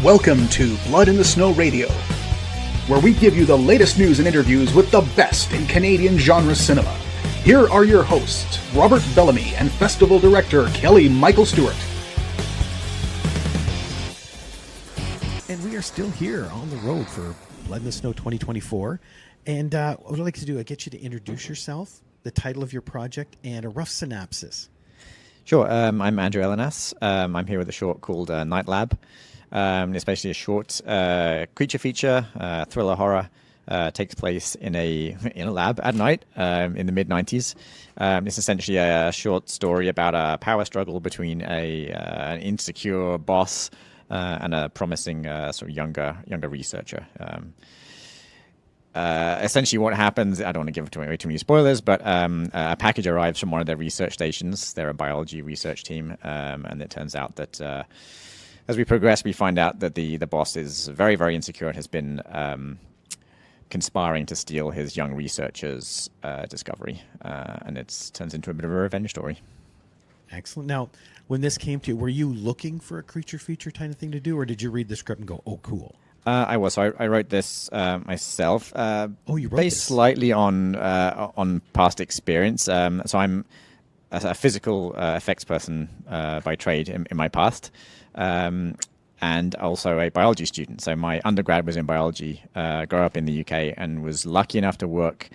Welcome to Blood in the Snow Radio, where we give you the latest news and interviews with the best in Canadian genre cinema. Here are your hosts, Robert Bellamy and Festival Director Kelly Michael Stewart. And we are still here on the road for Blood in the Snow 2024. And what I'd like to do, I get you to introduce yourself, the title of your project, and a rough synopsis. Sure. I'm Andrew Ellinas. I'm here with a short called Night Lab. It's basically a short creature feature, thriller horror. Takes place in a lab at night in the mid-90s. It's essentially a short story about a power struggle between an insecure boss and a promising sort of younger researcher. Essentially what happens, I don't want to give away too many spoilers, but a package arrives from one of their research stations. They're a biology research team, and it turns out that as we progress, we find out that the boss is very, very insecure and has been conspiring to steal his young researcher's discovery. And it turns into a bit of a revenge story. Excellent. Now, when this came to you, were you looking for a creature feature kind of thing to do, or did you read the script and go, oh, cool? I was. So I wrote this myself. You wrote based this? Slightly on past experience. So I'm a physical effects person by trade in my past, and also a biology student. So my undergrad was in biology. Grew up in the UK and was lucky enough to work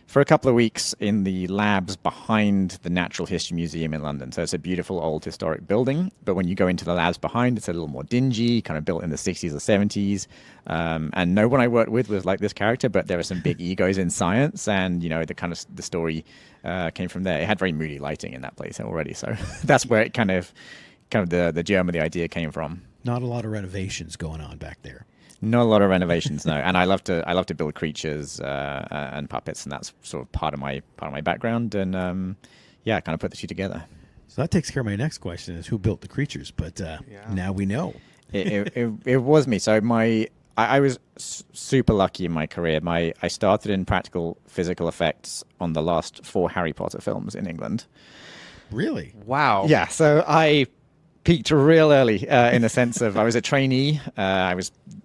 for a couple of weeks in the labs behind the Natural History Museum in London. So it's a beautiful old historic building, but when you go into the labs behind, it's a little more dingy, kind of built in the 60s or 70s. And no one I worked with was like this character, but there are some big egos in science, and the story came from there. It had very moody lighting in that place already, so that's where it kind of the germ of the idea came from. Not a lot of renovations going on back there. Not a lot of renovations, no. And I love to build creatures and puppets, and that's sort of part of my background. And kind of put the two together. So that takes care of my next question: is who built the creatures? But now we know. It was me. So I was super lucky in my career. I started in practical physical effects on the last 4 Harry Potter films in England. Really? Wow. Yeah. So I peaked real early in the sense of I was a trainee.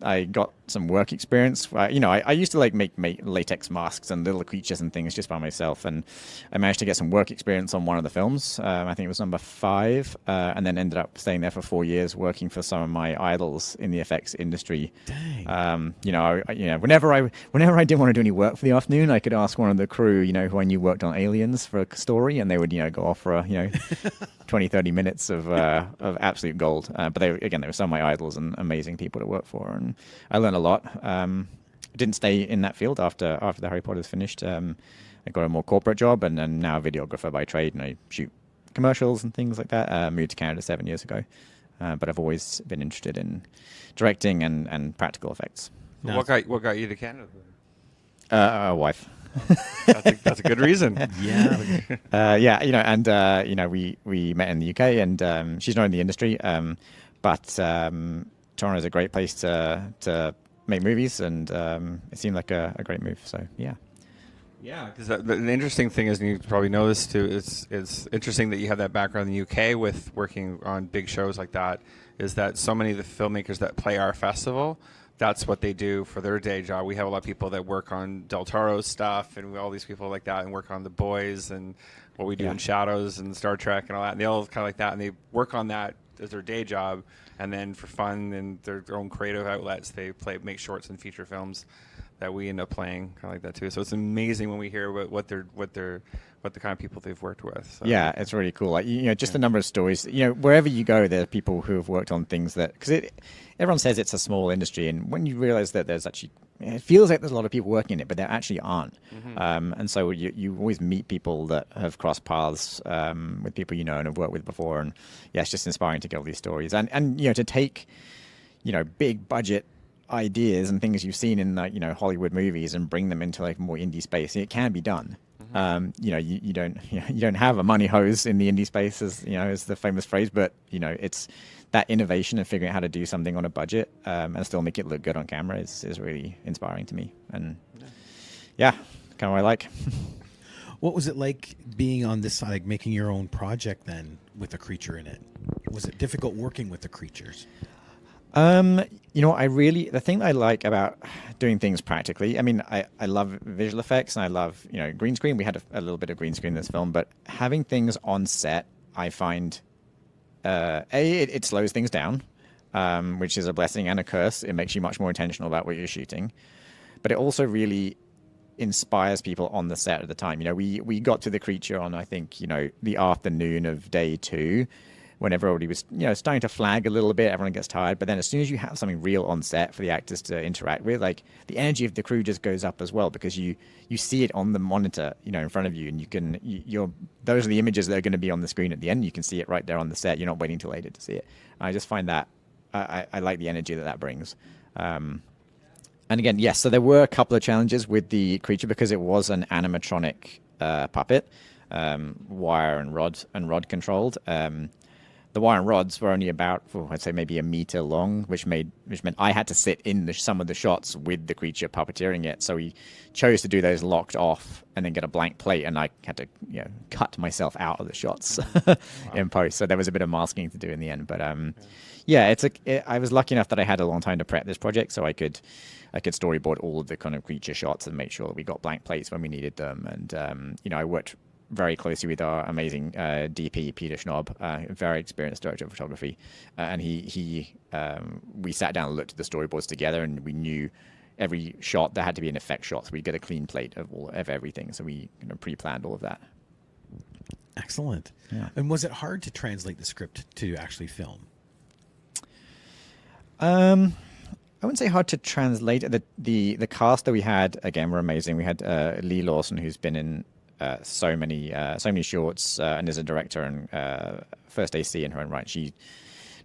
I got some work experience. I used to make latex masks and little creatures and things just by myself, and I managed to get some work experience on one of the films. I think it was number 5, and then ended up staying there for 4 years working for some of my idols in the effects industry. Dang. Whenever I didn't want to do any work for the afternoon, I could ask one of the crew, who I knew worked on Aliens for a story, and they would go off for 20-30 minutes of absolute gold. But they were some of my idols and amazing people to work for, and I learned a lot. I didn't stay in that field after the Harry Potter's finished. I got a more corporate job, and I'm now a videographer by trade, and I shoot commercials and things like that. Moved to Canada 7 years ago, but I've always been interested in directing and practical effects. No. What got you to Canada? A wife. That's a good reason. Yeah. We met in the UK, and she's not in the industry, but Toronto is a great place to make movies, and it seemed like a great move. So yeah. Yeah, because the interesting thing is, and you probably know this too, it's interesting that you have that background in the UK with working on big shows like that, is that so many of the filmmakers that play our festival, that's what they do for their day job. We have a lot of people that work on Del Toro's stuff, and all these people like that, and work on The Boys and what we do in Shadows and Star Trek and all that, and they all kind of like that, and they work on that as their day job, and then for fun and their own creative outlets, they make shorts and feature films that we end up playing, kind of like that too. So it's amazing when we hear what the kind of people they've worked with. So. Yeah, it's really cool. Like just the number of stories. Wherever you go, there are people who have worked on things that, because everyone says it's a small industry, and when you realize that there's actually, it feels like there's a lot of people working in it, but there actually aren't. Mm-hmm. And so you always meet people that have crossed paths with people and have worked with before, and it's just inspiring to get all these stories and to take big budget ideas and things you've seen in Hollywood movies and bring them into more indie space. It can be done. Mm-hmm. You don't have a money hose in the indie space, as the famous phrase, but it's that innovation and figuring out how to do something on a budget and still make it look good on camera is really inspiring to me. And kind of what I like. What was it like being on this side, making your own project then with a creature in it? Was it difficult working with the creatures? The thing that I like about doing things practically, I mean, I love visual effects and I love, green screen. We had a little bit of green screen in this film, but having things on set, I find, it slows things down, which is a blessing and a curse. It makes you much more intentional about what you're shooting. But it also really inspires people on the set at the time. We got to the creature on, I think, the afternoon of day 2, when everybody was, starting to flag a little bit, everyone gets tired. But then as soon as you have something real on set for the actors to interact with, like the energy of the crew just goes up as well, because you see it on the monitor, in front of you, and those are the images that are going to be on the screen at the end. You can see it right there on the set. You're not waiting till later to see it. I just find that I like the energy that brings. And again, yes, so there were a couple of challenges with the creature because it was an animatronic puppet, wire and rod controlled. The wire and rods were only about, I'd say maybe a meter long, which meant I had to sit in some of the shots with the creature puppeteering it. So we chose to do those locked off and then get a blank plate, and I had to cut myself out of the shots in post. So there was a bit of masking to do in the end. But I was lucky enough that I had a long time to prep this project, so I could storyboard all of the kind of creature shots and make sure that we got blank plates when we needed them. And I worked very closely with our amazing DP Peter Schnob, very experienced director of photography, and we sat down and looked at the storyboards together, and we knew every shot there had to be an effect shot, so we'd get a clean plate of everything. So we pre-planned all of that. Excellent. Yeah. And was it hard to translate the script to actually film? I wouldn't say hard to translate. The cast that we had, again, were amazing. We had Lee Lawson, who's been in so many shorts and is a director and first AC in her own right. She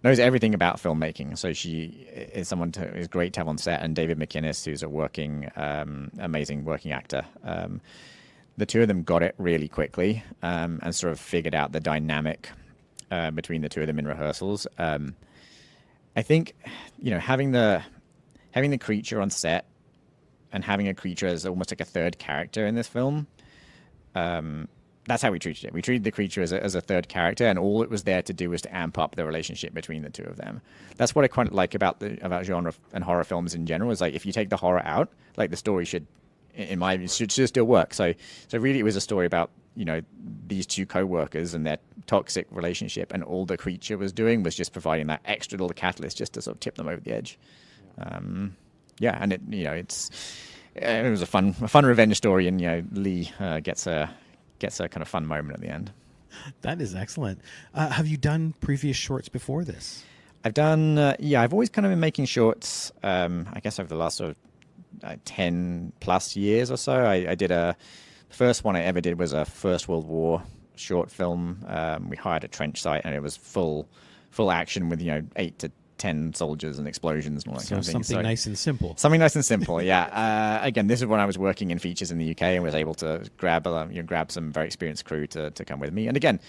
knows everything about filmmaking, so she is someone who is great to have on set. And David McInnes, who's a amazing working actor. The two of them got it really quickly and sort of figured out the dynamic between the two of them in rehearsals. I think having the creature on set and having a creature as almost like a third character in this film. That's how we treated it. We treated the creature as a third character, and all it was there to do was to amp up the relationship between the two of them. That's what I quite like about genre and horror films in general. Is like if you take the horror out, like the story should, in my view, should still work. So really, it was a story about these two co-workers and their toxic relationship, and all the creature was doing was just providing that extra little catalyst just to sort of tip them over the edge. And it was a fun revenge story, and Lee gets a kind of fun moment at the end. That is excellent. Have you done previous shorts before this? I've done I've always kind of been making shorts. I guess over the last sort of 10 plus years or so. I did the first one I ever did was a First World War short film. We hired a trench site, and it was full action with 8 to 10 soldiers and explosions and all that kind of thing. Something nice and simple. Something nice and simple, yeah. Again, this is when I was working in features in the UK and was able to grab some very experienced crew to come with me. And again,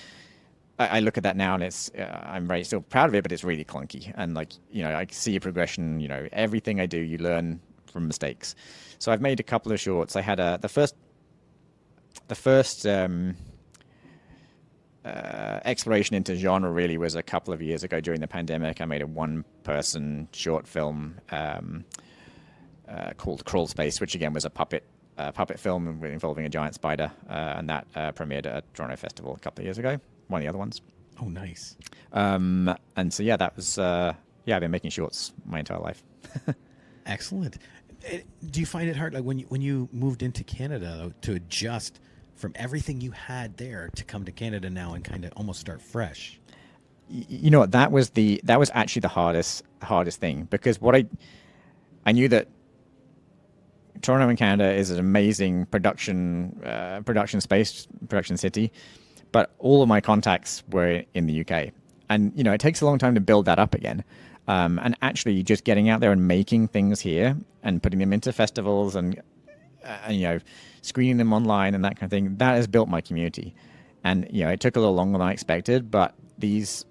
I look at that now, and it's I'm very still proud of it, but it's really clunky. And I see a progression. Everything I do, you learn from mistakes. So I've made a couple of shorts. I had the first exploration into genre really was a couple of years ago during the pandemic. I made a one-person short film called Crawl Space, which again was a puppet film involving a giant spider, and that premiered at Toronto Festival a couple of years ago. One of the other ones. Oh, nice. And so that was I've been making shorts my entire life. Excellent. Do you find it hard, like when you moved into Canada, though, to adjust from everything you had there to come to Canada now and kind of almost start fresh? That was actually the hardest thing, because I knew that Toronto in Canada is an amazing production city, but all of my contacts were in the UK, and it takes a long time to build that up again. And actually just getting out there and making things here and putting them into festivals and screening them online and that kind of thing, that has built my community. And it took a little longer than I expected, but these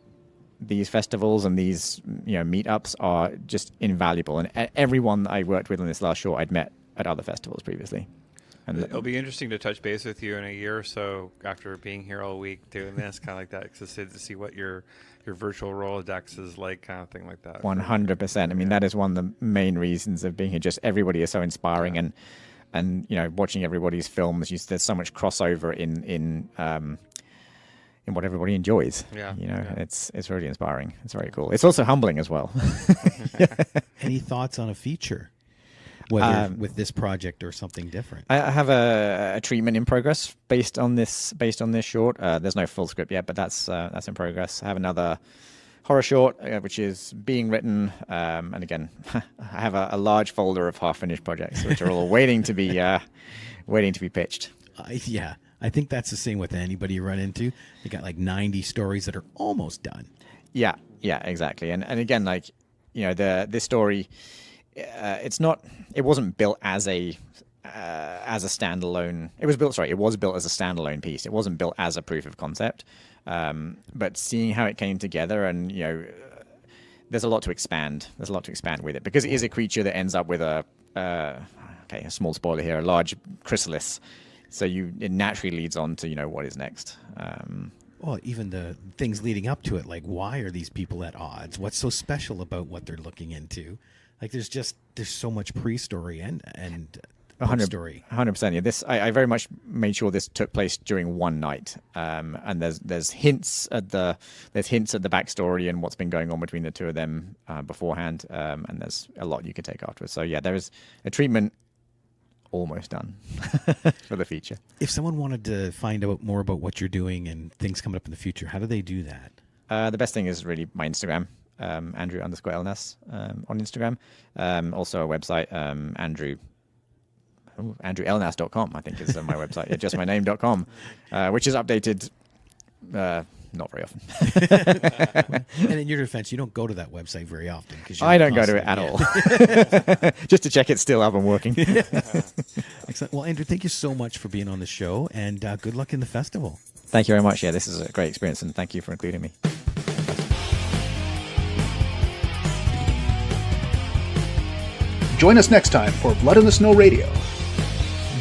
festivals and these meetups are just invaluable. And everyone I worked with on this last short I'd met at other festivals previously. And it'll be interesting to touch base with you in a year or so after being here all week doing this, kind of like that, because to see what your virtual Rolodex is like, kind of thing like that. 100%. I mean, that is one of the main reasons of being here. Just everybody is so inspiring, and watching everybody's films, there's so much crossover in what everybody enjoys. It's really inspiring. It's very cool. It's also humbling as well. Any thoughts on a feature, whether with this project or something different? I have a treatment in progress based on this short. There's no full script yet, but that's in progress. I have another horror short which is being written, and again, I have a large folder of half-finished projects which are all waiting to be pitched. I think that's the same with anybody you run into. They got like 90 stories that are almost done. Yeah, exactly. And again, this story, it wasn't built as a standalone. It was built as a standalone piece. It wasn't built as a proof of concept. But seeing how it came together, and there's a lot to expand. There's a lot to expand with it, because it is a creature that ends up with a small spoiler here, a large chrysalis. So it naturally leads on to what is next. Well, even the things leading up to it, like why are these people at odds? What's so special about what they're looking into? Like there's so much pre-story and story. 100%. Yeah, this I very much made sure this took place during one night. And there's hints at the backstory and what's been going on between the two of them beforehand. And there's a lot you could take afterwards. So yeah, there is a treatment almost done for the feature. If someone wanted to find out more about what you're doing and things coming up in the future, how do they do that? The best thing is really my Instagram, Andrew_Ellinas on Instagram. Also a website, AndrewEllinas.com, I think is my website. Yeah, just my name.com, which is updated not very often. And in your defense, you don't go to that website very often. I don't go to it at all. Just to check it's still up and working. Excellent. Well, Andrew, thank you so much for being on the show, and good luck in the festival. Thank you very much. Yeah, this is a great experience, and thank you for including me. Join us next time for Blood in the Snow Radio.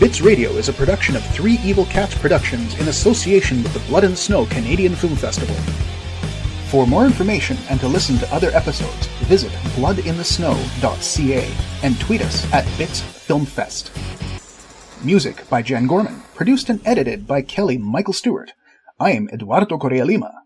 Bits Radio is a production of Three Evil Cats Productions in association with the Blood in the Snow Canadian Film Festival. For more information and to listen to other episodes, visit bloodinthesnow.ca and tweet us at BitsFilmFest. Music by Jan Gorman, produced and edited by Kelly Michael Stewart. I am Eduardo Correa Lima.